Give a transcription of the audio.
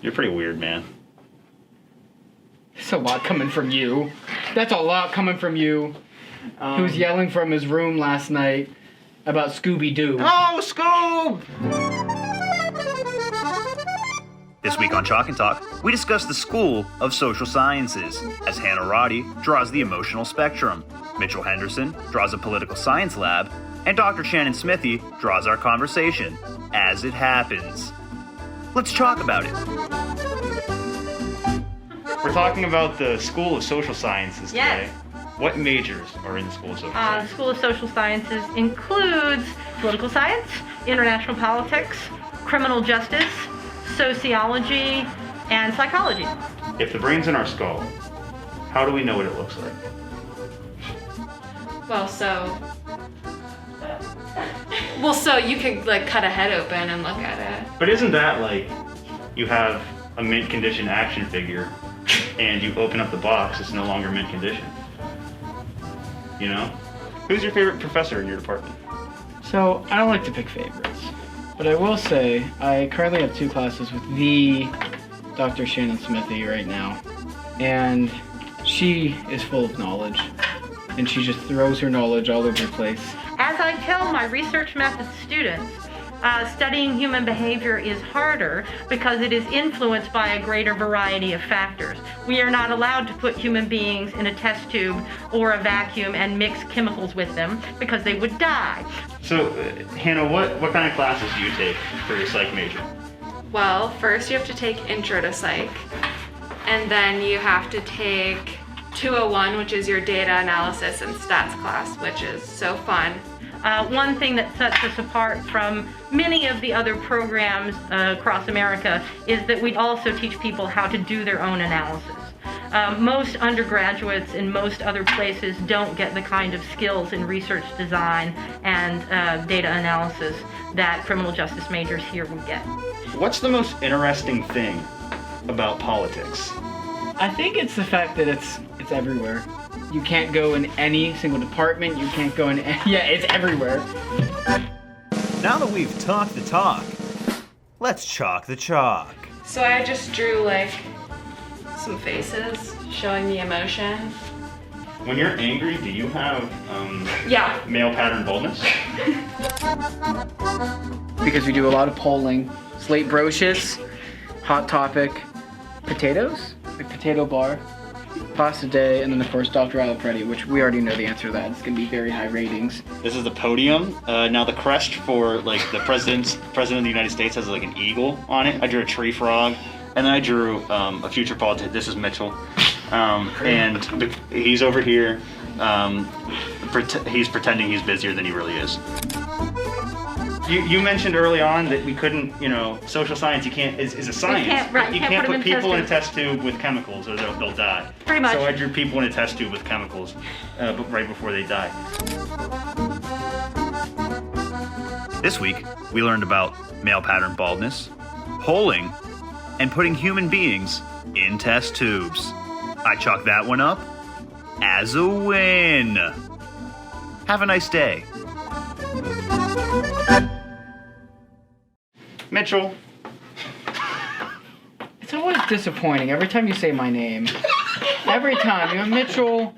You're pretty weird, man. It's a lot coming from you. That's a lot coming from you. He was yelling from his room last night about Scooby-Doo. Oh, Scoob! This week on Chalk and Talk, we discuss the School of Social Sciences, as Hannah Roddy draws the emotional spectrum, Mitchel Henderson draws a political science lab, and Dr. Shannon Smithey draws our conversation as it happens. Let's talk about it. We're talking about the School of Social Sciences today. Yes. What majors are in the School of Social The Sciences? School of Social Sciences includes political science, international politics, criminal justice, sociology, and psychology. If the brain's in our skull, how do we know what it looks like? So you could like cut a head open and look at it. But isn't that like you have a mint condition action figure and you open up the box, it's no longer mint condition? You know? Who's your favorite professor in your department? So, I don't like to pick favorites, but I will say I currently have 2 classes with the Dr. Shannon Smithey right now, and she is full of knowledge, and she just throws her knowledge all over the place. As I tell my research method students, studying human behavior is harder because it is influenced by a greater variety of factors. We are not allowed to put human beings in a test tube or a vacuum and mix chemicals with them because they would die. So, Hannah, what kind of classes do you take for your psych major? Well, first you have to take Intro to Psych, and then you have to take 201, which is your data analysis and stats class, which is so fun. One thing that sets us apart from many of the other programs across America is that we also teach people how to do their own analysis. Most undergraduates in most other places don't get the kind of skills in research design and data analysis that criminal justice majors here will get. What's the most interesting thing about politics? I think it's the fact that it's everywhere. You can't go in any single department, you can't go in it's everywhere. Now that we've talked the talk, let's chalk the chalk. So I just drew like some faces showing the emotion. When you're angry, do you have Yeah. male pattern baldness? Because we do a lot of polling. Slate Brocious, Hot Topic, potatoes, like potato bar, pasta day, and then of course Dr. Alfretti, which we already know the answer to that. It's gonna be very high ratings. This is the podium. Now the crest for like the president of the United States has like an eagle on it. I drew a tree frog, and then I drew a future politician. This is Mitchell, and he's over here. He's pretending he's busier than he really is. You mentioned early on that we couldn't, social science is a science. You can't put people in a test tube with chemicals or they'll die. Pretty much. So I drew people in a test tube with chemicals, but right before they die. This week, we learned about male pattern baldness, polling, and putting human beings in test tubes. I chalk that one up as a win. Have a nice day. Mitchell. It's always disappointing every time you say my name. Every time, Mitchell.